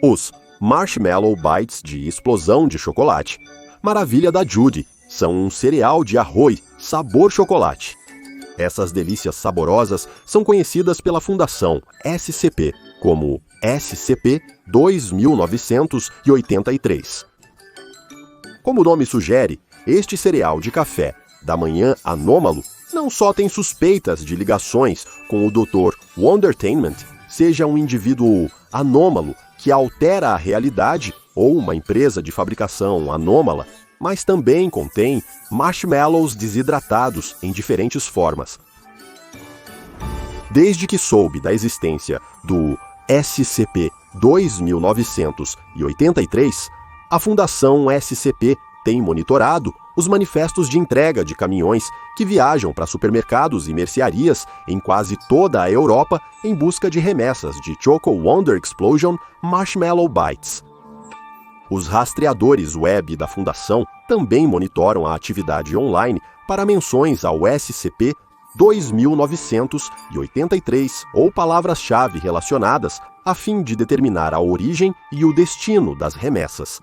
Os Marshmallow Bites de explosão de chocolate, maravilha da Judy, são um cereal de arroz sabor chocolate. Essas delícias saborosas são conhecidas pela Fundação SCP como SCP-2983. Como o nome sugere, este cereal de café da manhã anômalo não só tem suspeitas de ligações com o Dr. Wondertainment, seja um indivíduo anômalo que altera a realidade ou uma empresa de fabricação anômala, mas também contém marshmallows desidratados em diferentes formas. Desde que soube da existência do SCP-2983, a Fundação SCP tem monitorado os manifestos de entrega de caminhões que viajam para supermercados e mercearias em quase toda a Europa em busca de remessas de Choco Wonder Explosion Marshmallow Bites. Os rastreadores web da Fundação também monitoram a atividade online para menções ao SCP-2983 ou palavras-chave relacionadas a fim de determinar a origem e o destino das remessas.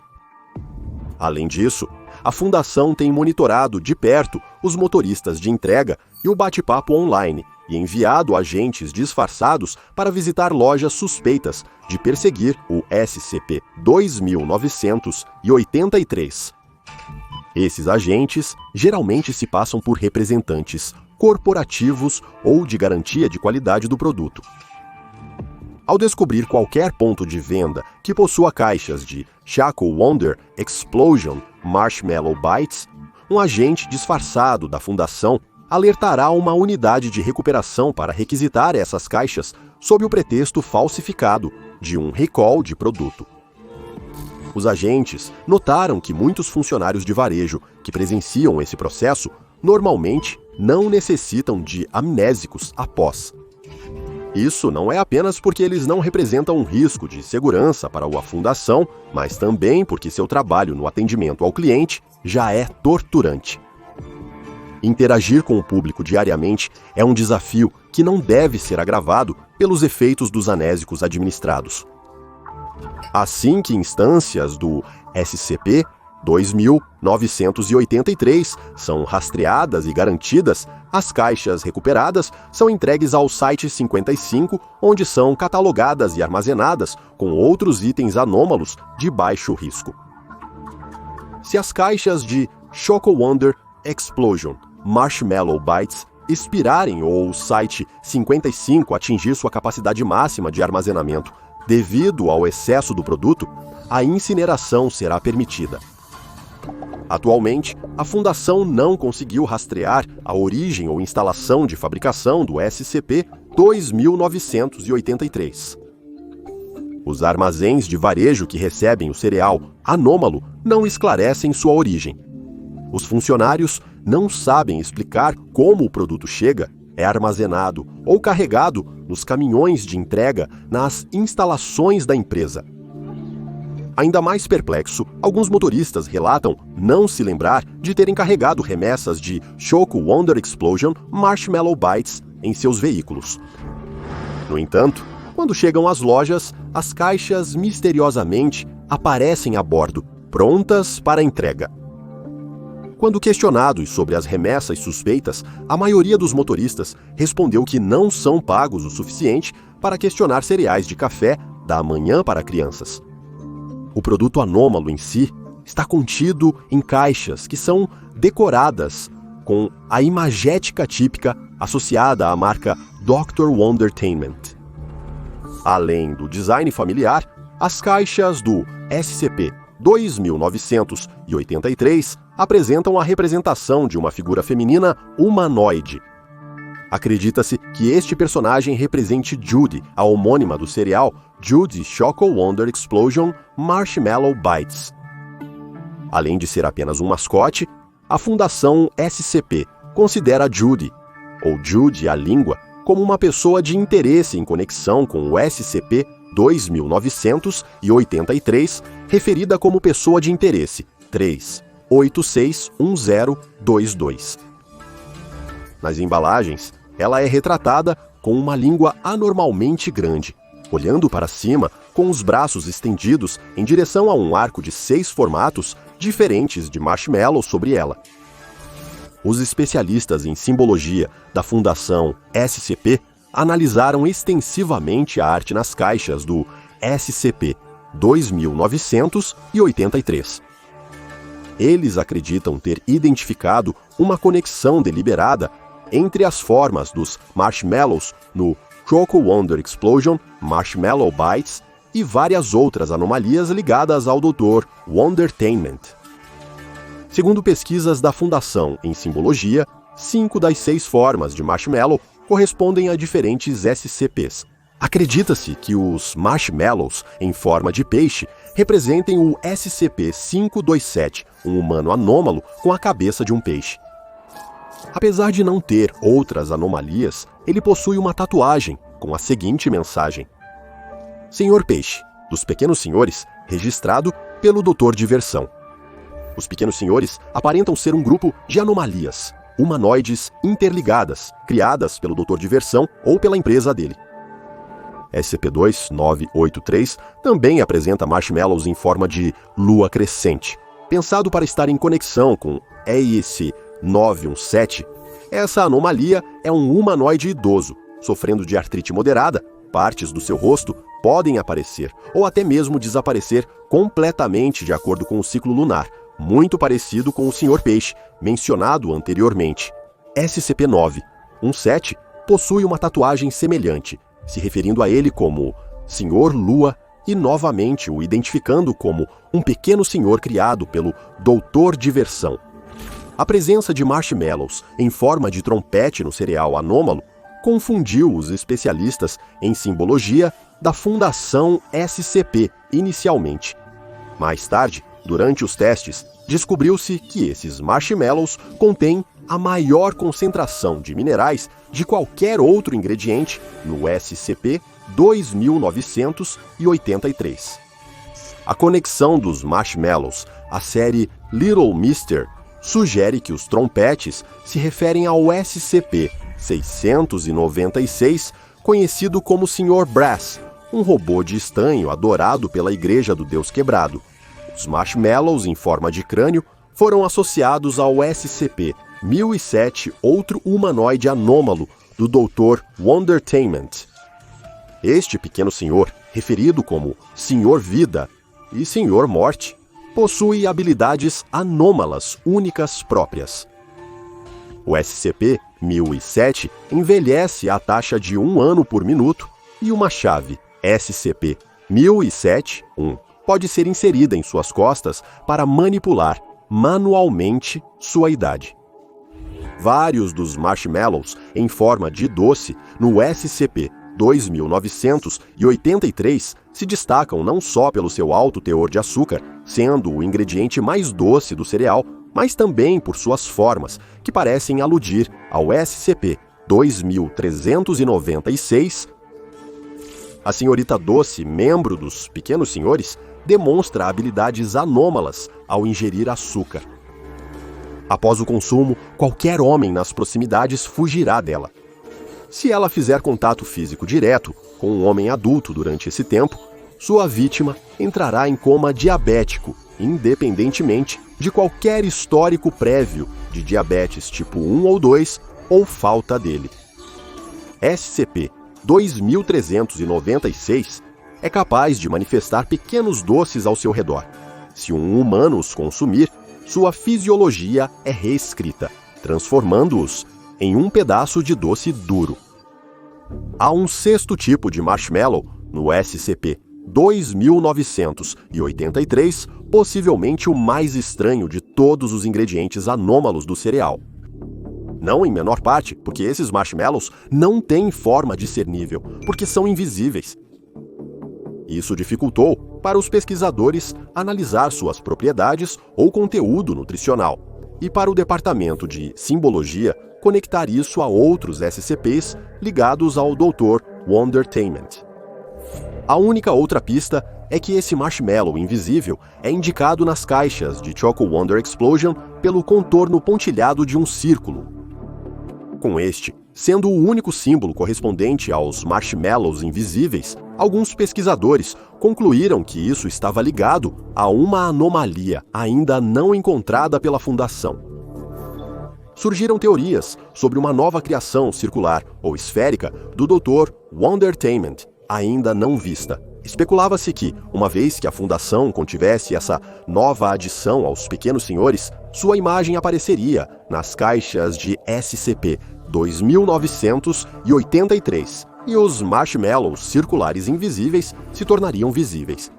Além disso, a Fundação tem monitorado de perto os motoristas de entrega e o bate-papo online e enviado agentes disfarçados para visitar lojas suspeitas de perseguir o SCP-2983. Esses agentes geralmente se passam por representantes corporativos ou de garantia de qualidade do produto. Ao descobrir qualquer ponto de venda que possua caixas de Choco Wonder Explosion Marshmallow Bites, um agente disfarçado da Fundação alertará uma unidade de recuperação para requisitar essas caixas sob o pretexto falsificado de um recall de produto. Os agentes notaram que muitos funcionários de varejo que presenciam esse processo normalmente não necessitam de amnésicos após. Isso não é apenas porque eles não representam um risco de segurança para a Fundação, mas também porque seu trabalho no atendimento ao cliente já é torturante. Interagir com o público diariamente é um desafio que não deve ser agravado pelos efeitos dos anésicos administrados. Assim que instâncias do SCP-2983 são rastreadas e garantidas, as caixas recuperadas são entregues ao Site 55, onde são catalogadas e armazenadas com outros itens anômalos de baixo risco. Se as caixas de Choco Wonder Explosion Marshmallow Bites expirarem ou o Site 55 atingir sua capacidade máxima de armazenamento devido ao excesso do produto, a incineração será permitida. Atualmente, a Fundação não conseguiu rastrear a origem ou instalação de fabricação do SCP-2983. Os armazéns de varejo que recebem o cereal anômalo não esclarecem sua origem. Os funcionários não sabem explicar como o produto chega, é armazenado ou carregado nos caminhões de entrega nas instalações da empresa. Ainda mais perplexo, alguns motoristas relatam não se lembrar de terem carregado remessas de Choco Wonder Explosion Marshmallow Bites em seus veículos. No entanto, quando chegam às lojas, as caixas misteriosamente aparecem a bordo, prontas para entrega. Quando questionados sobre as remessas suspeitas, a maioria dos motoristas respondeu que não são pagos o suficiente para questionar cereais de café da manhã para crianças. O produto anômalo em si está contido em caixas que são decoradas com a imagética típica associada à marca Dr. Wondertainment. Além do design familiar, as caixas do SCP-2983 apresentam a representação de uma figura feminina humanoide. Acredita-se que este personagem represente Judy, a homônima do cereal Judy Choco Wonder Explosion Marshmallow Bites. Além de ser apenas um mascote, a Fundação SCP considera Judy, ou Judy a língua, como uma pessoa de interesse em conexão com o SCP-2983, referida como pessoa de interesse 3861022. Nas embalagens, ela é retratada com uma língua anormalmente grande. Olhando para cima, com os braços estendidos em direção a um arco de 6 formatos diferentes de marshmallow sobre ela. Os especialistas em simbologia da Fundação SCP analisaram extensivamente a arte nas caixas do SCP-2983. Eles acreditam ter identificado uma conexão deliberada entre as formas dos marshmallows no Choco Wonder Explosion, Marshmallow Bites e várias outras anomalias ligadas ao Dr. Wondertainment. Segundo pesquisas da Fundação em Simbologia, 5 das 6 formas de marshmallow correspondem a diferentes SCPs. Acredita-se que os marshmallows em forma de peixe representem o SCP-527, um humano anômalo com a cabeça de um peixe. Apesar de não ter outras anomalias, ele possui uma tatuagem com a seguinte mensagem: Senhor Peixe, dos Pequenos Senhores, registrado pelo Dr. Diversão. Os Pequenos Senhores aparentam ser um grupo de anomalias humanoides interligadas, criadas pelo Dr. Diversão ou pela empresa dele. SCP-2983 também apresenta marshmallows em forma de lua crescente. Pensado para estar em conexão com EIC-917, essa anomalia é um humanoide idoso, sofrendo de artrite moderada. Partes do seu rosto podem aparecer ou até mesmo desaparecer completamente de acordo com o ciclo lunar, muito parecido com o Sr. Peixe, mencionado anteriormente. SCP-917 possui uma tatuagem semelhante, se referindo a ele como Sr. Lua e novamente o identificando como um pequeno senhor criado pelo Dr. Diversão. A presença de marshmallows em forma de trompete no cereal anômalo confundiu os especialistas em simbologia da Fundação SCP inicialmente. Mais tarde, durante os testes, descobriu-se que esses marshmallows contêm a maior concentração de qualquer outro ingrediente no SCP-2983. A conexão dos marshmallows à série Little Mister sugere que os trompetes se referem ao SCP-696, conhecido como Sr. Brass, um robô de estanho adorado pela Igreja do Deus Quebrado. Os marshmallows em forma de crânio foram associados ao SCP-1007, outro humanoide anômalo do Dr. Wondertainment. Este pequeno senhor, referido como Sr. Vida e Sr. Morte, possui habilidades anômalas únicas próprias. O SCP-1007 envelhece à taxa de 1 ano por minuto e uma chave SCP-1007-1 pode ser inserida em suas costas para manipular manualmente sua idade. Vários dos marshmallows em forma de doce no SCP-2983 se destacam não só pelo seu alto teor de açúcar, sendo o ingrediente mais doce do cereal, mas também por suas formas, que parecem aludir ao SCP-2396. A Senhorita Doce, membro dos Pequenos Senhores, demonstra habilidades anômalas ao ingerir açúcar. Após o consumo, qualquer homem nas proximidades fugirá dela. Se ela fizer contato físico direto com um homem adulto durante esse tempo, sua vítima entrará em coma diabético, independentemente de qualquer histórico prévio de diabetes tipo 1 ou 2 ou falta dele. SCP-2396 é capaz de manifestar pequenos doces ao seu redor. Se um humano os consumir, sua fisiologia é reescrita, transformando-os em um pedaço de doce duro. Há um 6º tipo de marshmallow no SCP-2983, possivelmente o mais estranho de todos os ingredientes anômalos do cereal. Não em menor parte, porque esses marshmallows não têm forma discernível, porque são invisíveis. Isso dificultou para os pesquisadores analisar suas propriedades ou conteúdo nutricional, e para o Departamento de Simbologia conectar isso a outros SCPs ligados ao Dr. Wondertainment. A única outra pista é que esse marshmallow invisível é indicado nas caixas de Choco Wonder Explosion pelo contorno pontilhado de um círculo. Com este sendo o único símbolo correspondente aos marshmallows invisíveis, alguns pesquisadores concluíram que isso estava ligado a uma anomalia ainda não encontrada pela Fundação. Surgiram teorias sobre uma nova criação circular ou esférica do Dr. Wondertainment, ainda não vista. Especulava-se que, uma vez que a Fundação contivesse essa nova adição aos Pequenos Senhores, sua imagem apareceria nas caixas de SCP-2983 e os marshmallows circulares invisíveis se tornariam visíveis.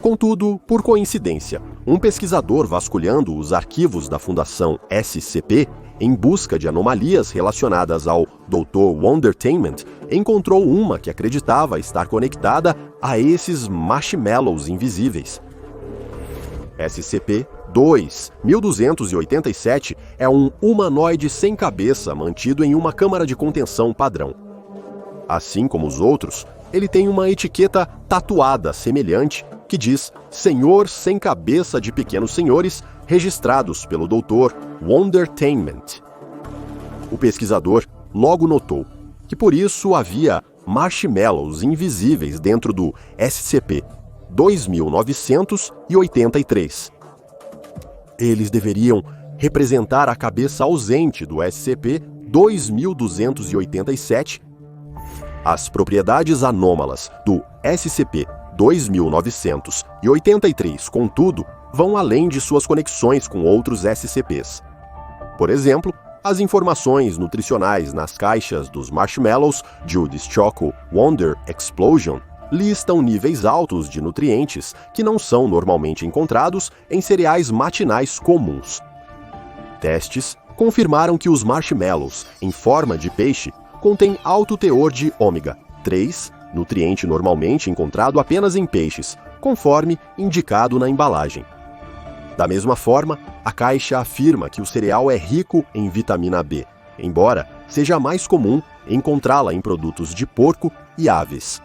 Contudo, por coincidência, um pesquisador vasculhando os arquivos da Fundação SCP em busca de anomalias relacionadas ao Dr. Wondertainment, encontrou uma que acreditava estar conectada a esses marshmallows invisíveis. SCP-1287 é um humanoide sem cabeça mantido em uma câmara de contenção padrão. Assim como os outros, ele tem uma etiqueta tatuada semelhante que diz Senhor sem cabeça de pequenos senhores, registrados pelo Dr. Wondertainment. O pesquisador logo notou que por isso havia marshmallows invisíveis dentro do SCP-2983. Eles deveriam representar a cabeça ausente do SCP-2287. As propriedades anômalas do SCP-2983, contudo, vão além de suas conexões com outros SCPs. Por exemplo, as informações nutricionais nas caixas dos marshmallows Judy's Choco Wonder Explosion listam níveis altos de nutrientes que não são normalmente encontrados em cereais matinais comuns. Testes confirmaram que os marshmallows em forma de peixe contêm alto teor de ômega 3, nutriente normalmente encontrado apenas em peixes, conforme indicado na embalagem. Da mesma forma, a caixa afirma que o cereal é rico em vitamina B, embora seja mais comum encontrá-la em produtos de porco e aves.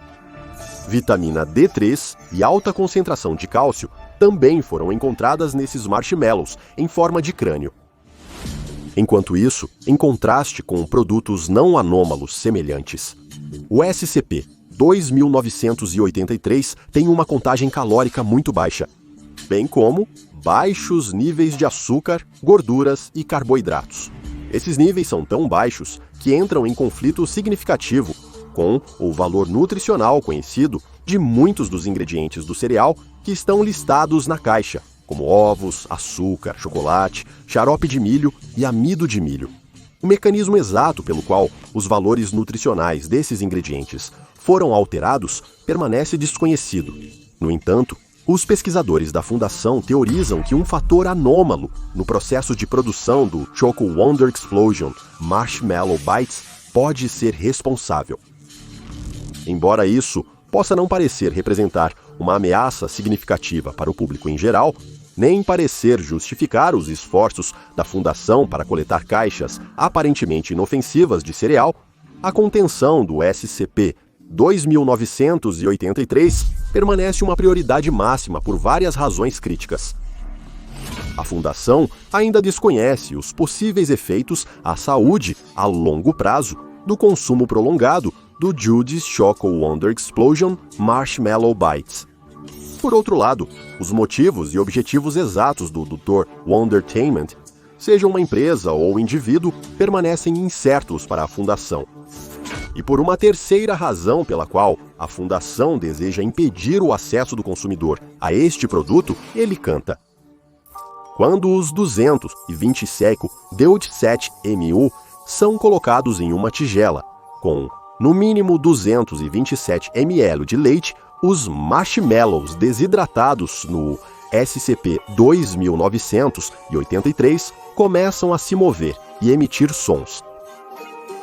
Vitamina D3 e alta concentração de cálcio também foram encontradas nesses marshmallows em forma de crânio. Enquanto isso, em contraste com produtos não anômalos semelhantes, o SCP-2983 tem uma contagem calórica muito baixa, bem como baixos níveis de açúcar, gorduras e carboidratos. Esses níveis são tão baixos que entram em conflito significativo com o valor nutricional conhecido de muitos dos ingredientes do cereal que estão listados na caixa, como ovos, açúcar, chocolate, xarope de milho e amido de milho. O mecanismo exato pelo qual os valores nutricionais desses ingredientes foram alterados permanece desconhecido. No entanto, os pesquisadores da Fundação teorizam que um fator anômalo no processo de produção do Choco Wonder Explosion Marshmallow Bites pode ser responsável. Embora isso possa não parecer representar uma ameaça significativa para o público em geral, nem parecer justificar os esforços da Fundação para coletar caixas aparentemente inofensivas de cereal, a contenção do SCP-2983 permanece uma prioridade máxima por várias razões críticas. A Fundação ainda desconhece os possíveis efeitos à saúde a longo prazo do consumo prolongado do Judy's Choco Wonder Explosion Marshmallow Bites. Por outro lado, os motivos e objetivos exatos do Dr. Wondertainment, seja uma empresa ou indivíduo, permanecem incertos para a Fundação. E por uma terceira razão pela qual a Fundação deseja impedir o acesso do consumidor a este produto, ele canta: quando os 227 DEUT7MU são colocados em uma tigela, com no mínimo 227 ml de leite, os marshmallows desidratados no SCP-2983 começam a se mover e emitir sons.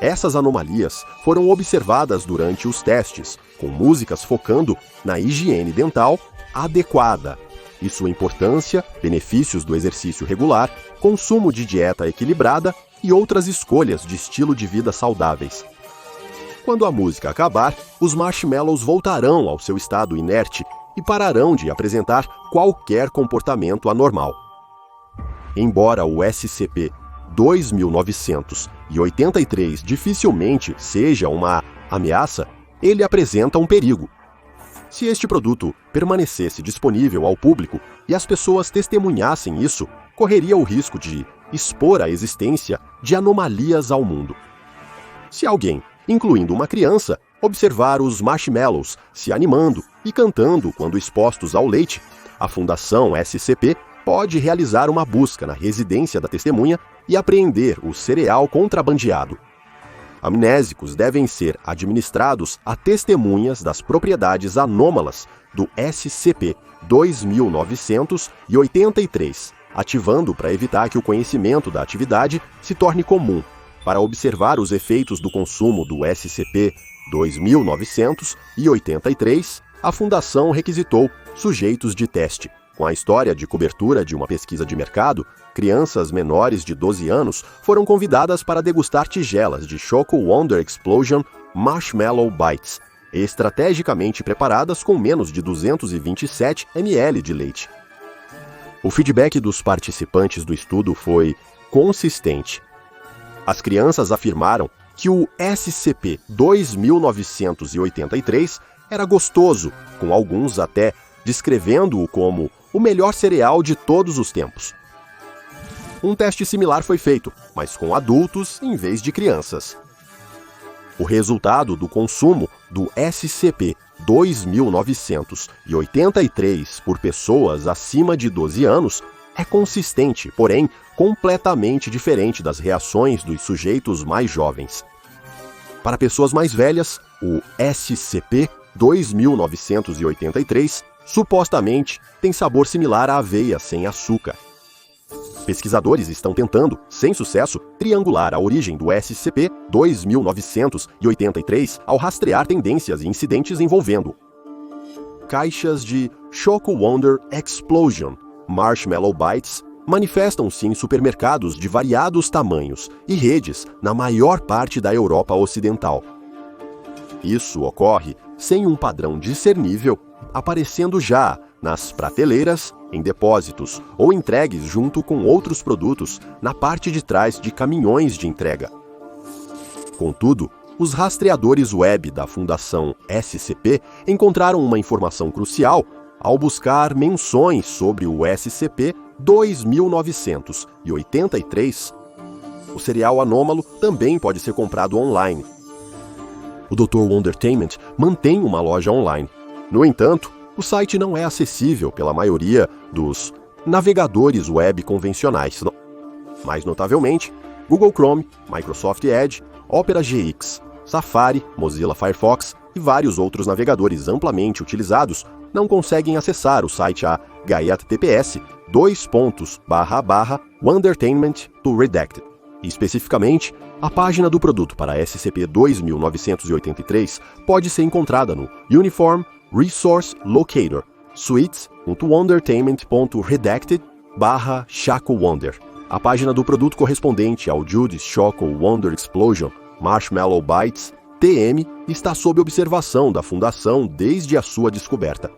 Essas anomalias foram observadas durante os testes, com músicas focando na higiene dental adequada e sua importância, benefícios do exercício regular, consumo de dieta equilibrada e outras escolhas de estilo de vida saudáveis. Quando a música acabar, os marshmallows voltarão ao seu estado inerte e pararão de apresentar qualquer comportamento anormal. Embora o SCP-2983 dificilmente seja uma ameaça, ele apresenta um perigo, Se este produto permanecesse disponível ao público e as pessoas testemunhassem isso, correria o risco de expor a existência de anomalias ao mundo. Se alguém, incluindo uma criança, observar os marshmallows se animando e cantando quando expostos ao leite, a Fundação SCP pode realizar uma busca na residência da testemunha e apreender o cereal contrabandeado. Amnésicos devem ser administrados a testemunhas das propriedades anômalas do SCP-2983, ativando para evitar que o conhecimento da atividade se torne comum. Para observar os efeitos do consumo do SCP-2983, a Fundação requisitou sujeitos de teste. Com a história de cobertura de uma pesquisa de mercado, crianças menores de 12 anos foram convidadas para degustar tigelas de Choco Wonder Explosion Marshmallow Bites, estrategicamente preparadas com menos de 227 ml de leite. O feedback dos participantes do estudo foi consistente. As crianças afirmaram que o SCP-2983 era gostoso, com alguns até descrevendo-o como o melhor cereal de todos os tempos. Um teste similar foi feito, mas com adultos em vez de crianças. O resultado do consumo do SCP-2983 por pessoas acima de 12 anos é consistente, porém completamente diferente das reações dos sujeitos mais jovens. Para pessoas mais velhas, o SCP-2983 supostamente tem sabor similar à aveia sem açúcar. Pesquisadores estão tentando, sem sucesso, triangular a origem do SCP-2983 ao rastrear tendências e incidentes envolvendo caixas de Choco Wonder Explosion Marshmallow Bites manifestam-se em supermercados de variados tamanhos e redes na maior parte da Europa Ocidental. Isso ocorre sem um padrão discernível, aparecendo já nas prateleiras, em depósitos ou entregues junto com outros produtos na parte de trás de caminhões de entrega. Contudo, os rastreadores web da Fundação SCP encontraram uma informação crucial ao buscar menções sobre o SCP-2983. O cereal anômalo também pode ser comprado online. O Dr. Wondertainment mantém uma loja online. No entanto, o site não é acessível pela maioria dos navegadores web convencionais. Mais notavelmente, Google Chrome, Microsoft Edge, Opera GX, Safari, Mozilla Firefox e vários outros navegadores amplamente utilizados não conseguem acessar o site a https://wondertainment.redacted. Especificamente, a página do produto para SCP-2983 pode ser encontrada no Uniform Resource Locator, suites.wondertainment.redacted/Choco Wonder. A página do produto correspondente ao Judy's Choco Wonder Explosion Marshmallow Bites TM está sob observação da Fundação desde a sua descoberta.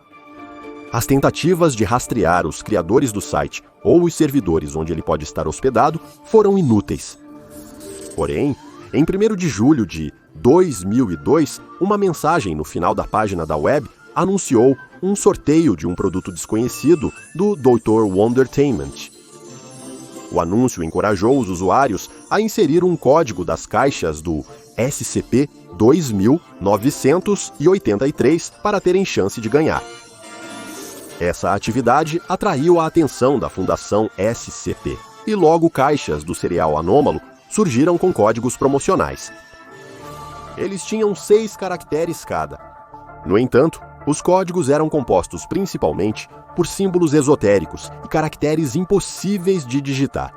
As tentativas de rastrear os criadores do site ou os servidores onde ele pode estar hospedado foram inúteis. Porém, em 1º de julho de 2002, uma mensagem no final da página da web anunciou um sorteio de um produto desconhecido do Dr. Wondertainment. O anúncio encorajou os usuários a inserir um código das caixas do SCP-2983 para terem chance de ganhar. Essa atividade atraiu a atenção da Fundação SCP, e logo caixas do cereal anômalo surgiram com códigos promocionais. Eles tinham 6 caracteres cada. No entanto, os códigos eram compostos principalmente por símbolos esotéricos e caracteres impossíveis de digitar.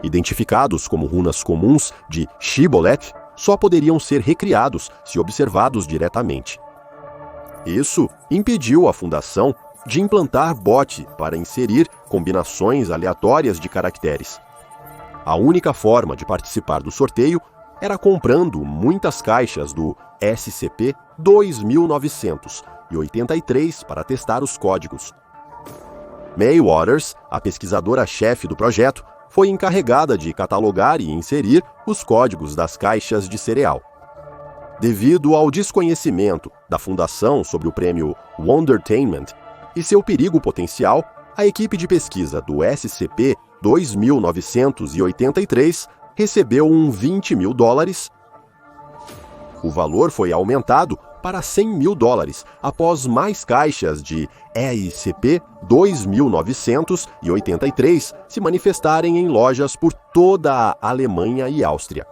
Identificados como runas comuns de Shibboleth, só poderiam ser recriados se observados diretamente. Isso impediu a Fundação de implantar bot para inserir combinações aleatórias de caracteres. A única forma de participar do sorteio era comprando muitas caixas do SCP-2983 para testar os códigos. May Waters, a pesquisadora-chefe do projeto, foi encarregada de catalogar e inserir os códigos das caixas de cereal. Devido ao desconhecimento da fundação sobre o prêmio Wondertainment e seu perigo potencial, a equipe de pesquisa do SCP-2983 recebeu $20 mil. O valor foi aumentado para $100 mil após mais caixas de SCP-2983 se manifestarem em lojas por toda a Alemanha e Áustria.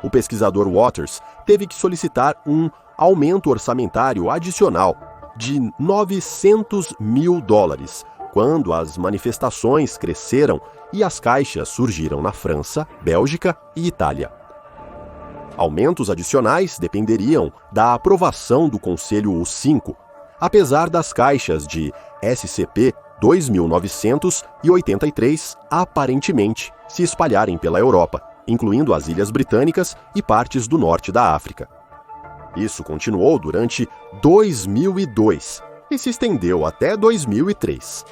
O pesquisador Waters teve que solicitar um aumento orçamentário adicional de $900 mil quando as manifestações cresceram e as caixas surgiram na França, Bélgica e Itália. Aumentos adicionais dependeriam da aprovação do Conselho 5, apesar das caixas de SCP-2983 aparentemente se espalharem pela Europa, incluindo as Ilhas Britânicas e partes do norte da África. Isso continuou durante 2002 e se estendeu até 2003.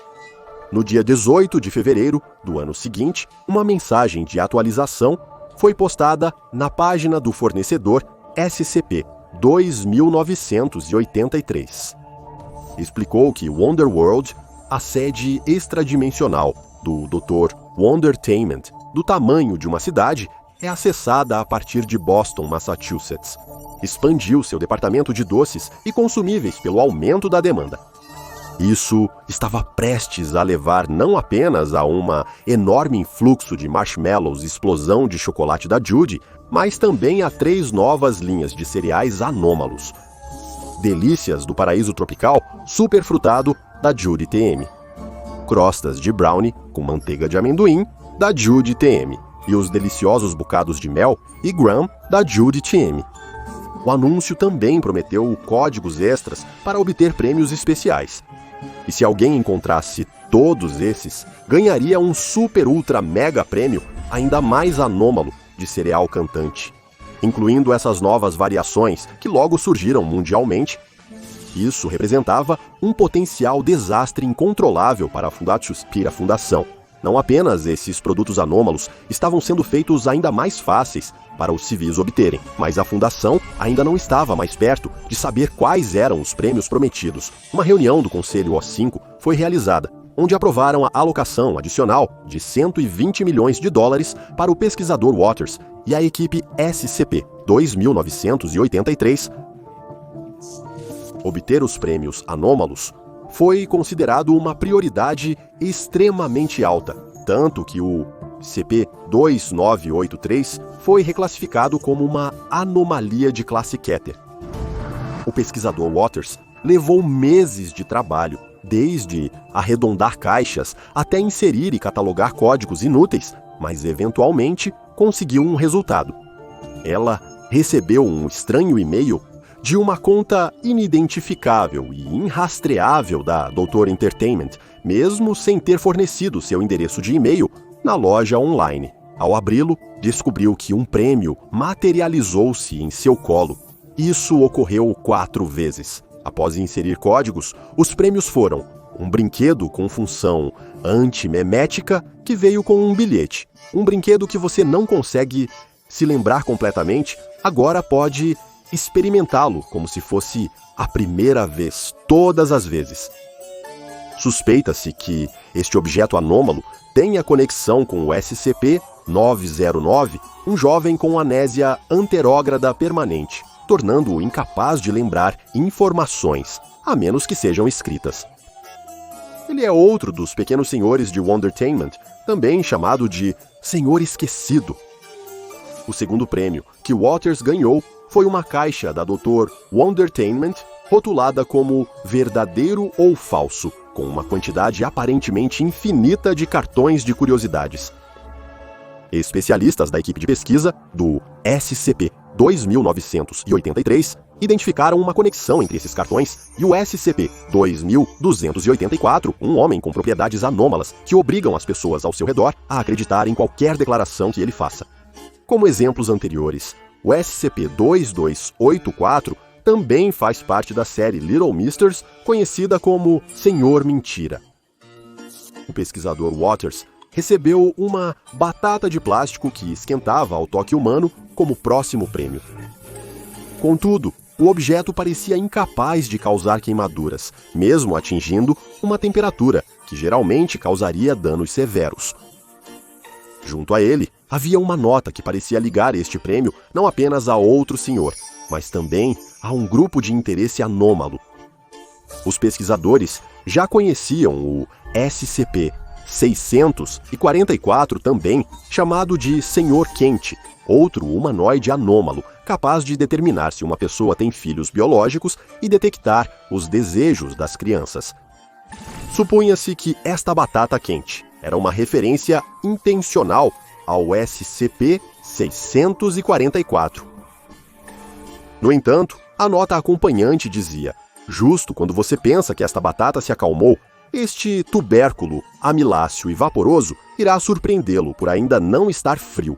No dia 18 de fevereiro do ano seguinte, uma mensagem de atualização foi postada na página do fornecedor SCP-2983. Explicou que Wonderworld, a sede extradimensional do Dr. Wondertainment, do tamanho de uma cidade, é acessada a partir de Boston, Massachusetts. Expandiu seu departamento de doces e consumíveis pelo aumento da demanda. Isso estava prestes a levar não apenas a um enorme influxo de marshmallows e explosão de chocolate da Judy, mas também a 3 novas linhas de cereais anômalos. Delícias do paraíso tropical superfrutado da Judy TM. Crostas de brownie com manteiga de amendoim da Judy TM. E os deliciosos bocados de mel e graham da Judy TM. O anúncio também prometeu códigos extras para obter prêmios especiais. E se alguém encontrasse todos esses, ganharia um super ultra mega prêmio ainda mais anômalo de cereal cantante, incluindo essas novas variações que logo surgiram mundialmente. Isso representava um potencial desastre incontrolável para a Fundação. Não apenas esses produtos anômalos estavam sendo feitos ainda mais fáceis para os civis obterem, mas a Fundação ainda não estava mais perto de saber quais eram os prêmios prometidos. Uma reunião do Conselho O5 foi realizada, onde aprovaram a alocação adicional de $120 milhões para o pesquisador Waters e a equipe SCP-2983. Obter os prêmios anômalos foi considerado uma prioridade extremamente alta, tanto que o SCP-2983 foi reclassificado como uma anomalia de classe Keter. O pesquisador Waters levou meses de trabalho, desde arredondar caixas até inserir e catalogar códigos inúteis, mas eventualmente conseguiu um resultado. Ela recebeu um estranho e-mail de uma conta inidentificável e inrastreável da Dr. Entertainment, mesmo sem ter fornecido seu endereço de e-mail na loja online. Ao abri-lo, descobriu que um prêmio materializou-se em seu colo. Isso ocorreu 4 vezes. Após inserir códigos, os prêmios foram um brinquedo com função antimemética que veio com um bilhete. Um brinquedo que você não consegue se lembrar completamente, agora pode experimentá-lo como se fosse a primeira vez, todas as vezes. Suspeita-se que este objeto anômalo tenha conexão com o SCP-909, um jovem com amnésia anterógrada permanente, tornando-o incapaz de lembrar informações, a menos que sejam escritas. Ele é outro dos pequenos senhores de Wondertainment, também chamado de Senhor Esquecido. O segundo prêmio que Waters ganhou foi uma caixa da Dr. Wondertainment, rotulada como verdadeiro ou falso, com uma quantidade aparentemente infinita de cartões de curiosidades. Especialistas da equipe de pesquisa do SCP-2983 identificaram uma conexão entre esses cartões e o SCP-2284, um homem com propriedades anômalas que obrigam as pessoas ao seu redor a acreditar em qualquer declaração que ele faça. Como exemplos anteriores, o SCP-2284 também faz parte da série Little Misters, conhecida como Senhor Mentira. O pesquisador Waters recebeu uma batata de plástico que esquentava ao toque humano como próximo prêmio. Contudo, o objeto parecia incapaz de causar queimaduras, mesmo atingindo uma temperatura que geralmente causaria danos severos. Junto a ele, havia uma nota que parecia ligar este prêmio não apenas a outro senhor, mas também a um grupo de interesse anômalo. Os pesquisadores já conheciam o SCP-644 também, chamado de Senhor Quente, outro humanoide anômalo, capaz de determinar se uma pessoa tem filhos biológicos e detectar os desejos das crianças. Supunha-se que esta batata quente era uma referência intencional ao SCP-644. No entanto, a nota acompanhante dizia: justo quando você pensa que esta batata se acalmou, este tubérculo amiláceo e vaporoso irá surpreendê-lo por ainda não estar frio.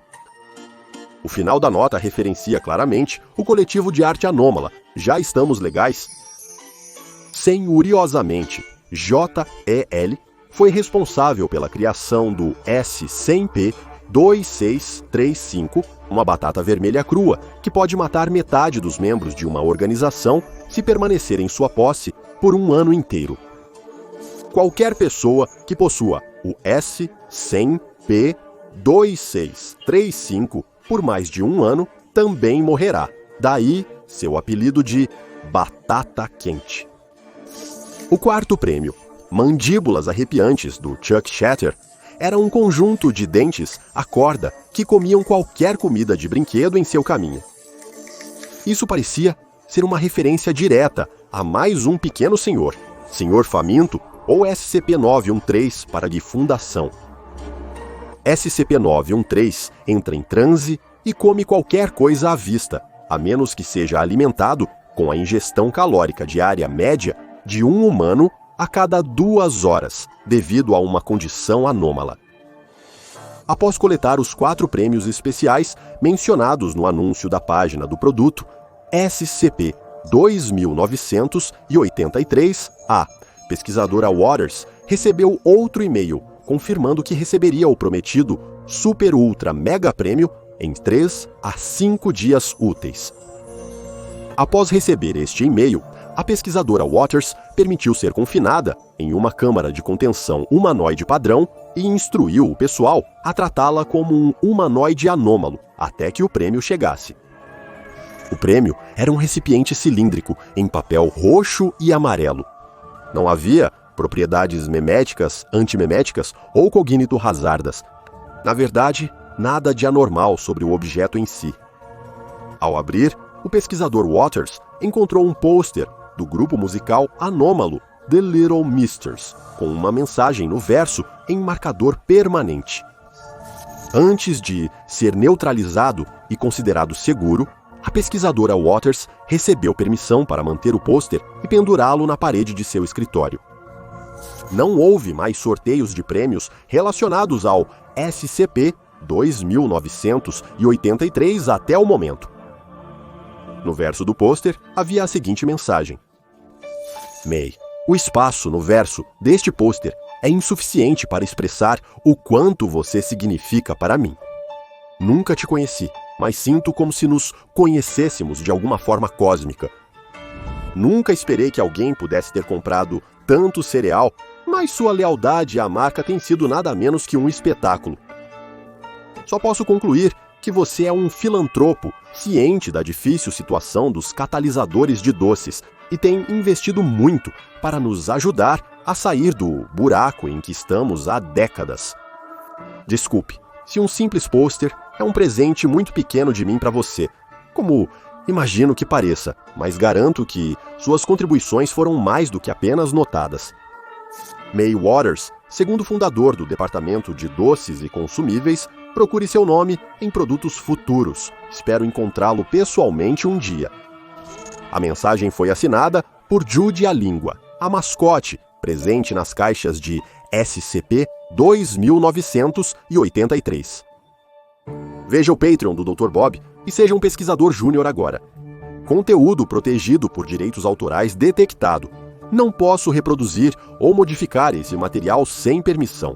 O final da nota referencia claramente o coletivo de arte anômala Já Estamos Legais. Senhoriosamente, JEL foi responsável pela criação do SCP-2635, uma batata vermelha crua que pode matar metade dos membros de uma organização se permanecer em sua posse por um ano inteiro. Qualquer pessoa que possua o SCP-2635 por mais de um ano também morrerá. Daí seu apelido de Batata Quente. O quarto prêmio, Mandíbulas Arrepiantes, do Chuck Shatter, era um conjunto de dentes à corda que comiam qualquer comida de brinquedo em seu caminho. Isso parecia ser uma referência direta a mais um pequeno senhor, Senhor Faminto ou SCP-913 para de fundação. SCP-913 entra em transe e come qualquer coisa à vista, a menos que seja alimentado com a ingestão calórica diária média de um humano a cada 2 horas, devido a uma condição anômala. Após coletar os 4 prêmios especiais mencionados no anúncio da página do produto, SCP-2983, a pesquisadora Waters recebeu outro e-mail confirmando que receberia o prometido Super Ultra Mega Prêmio em 3 a 5 dias úteis. Após receber este e-mail, a pesquisadora Waters permitiu ser confinada em uma câmara de contenção humanoide padrão e instruiu o pessoal a tratá-la como um humanoide anômalo até que o prêmio chegasse. O prêmio era um recipiente cilíndrico em papel roxo e amarelo. Não havia propriedades meméticas, antimeméticas ou cognito-hazardas. Na verdade, nada de anormal sobre o objeto em si. Ao abrir, o pesquisador Waters encontrou um pôster do grupo musical anômalo The Little Misters, com uma mensagem no verso em marcador permanente. Antes de ser neutralizado e considerado seguro, a pesquisadora Waters recebeu permissão para manter o pôster e pendurá-lo na parede de seu escritório. Não houve mais sorteios de prêmios relacionados ao SCP-2983 até o momento. No verso do pôster havia a seguinte mensagem: May, o espaço no verso deste pôster é insuficiente para expressar o quanto você significa para mim. Nunca te conheci, mas sinto como se nos conhecêssemos de alguma forma cósmica. Nunca esperei que alguém pudesse ter comprado tanto cereal, mas sua lealdade à marca tem sido nada menos que um espetáculo. Só posso concluir que você é um filantropo, ciente da difícil situação dos catalisadores de doces e tem investido muito para nos ajudar a sair do buraco em que estamos há décadas. Desculpe, se um simples pôster é um presente muito pequeno de mim para você, como imagino que pareça, mas garanto que suas contribuições foram mais do que apenas notadas. May Waters, segundo fundador do Departamento de Doces e Consumíveis, procure seu nome em produtos futuros. Espero encontrá-lo pessoalmente um dia. A mensagem foi assinada por Judy a Língua, a mascote, presente nas caixas de SCP-2983. Veja o Patreon do Dr. Bob e seja um pesquisador júnior agora. Conteúdo protegido por direitos autorais detectado. Não posso reproduzir ou modificar esse material sem permissão.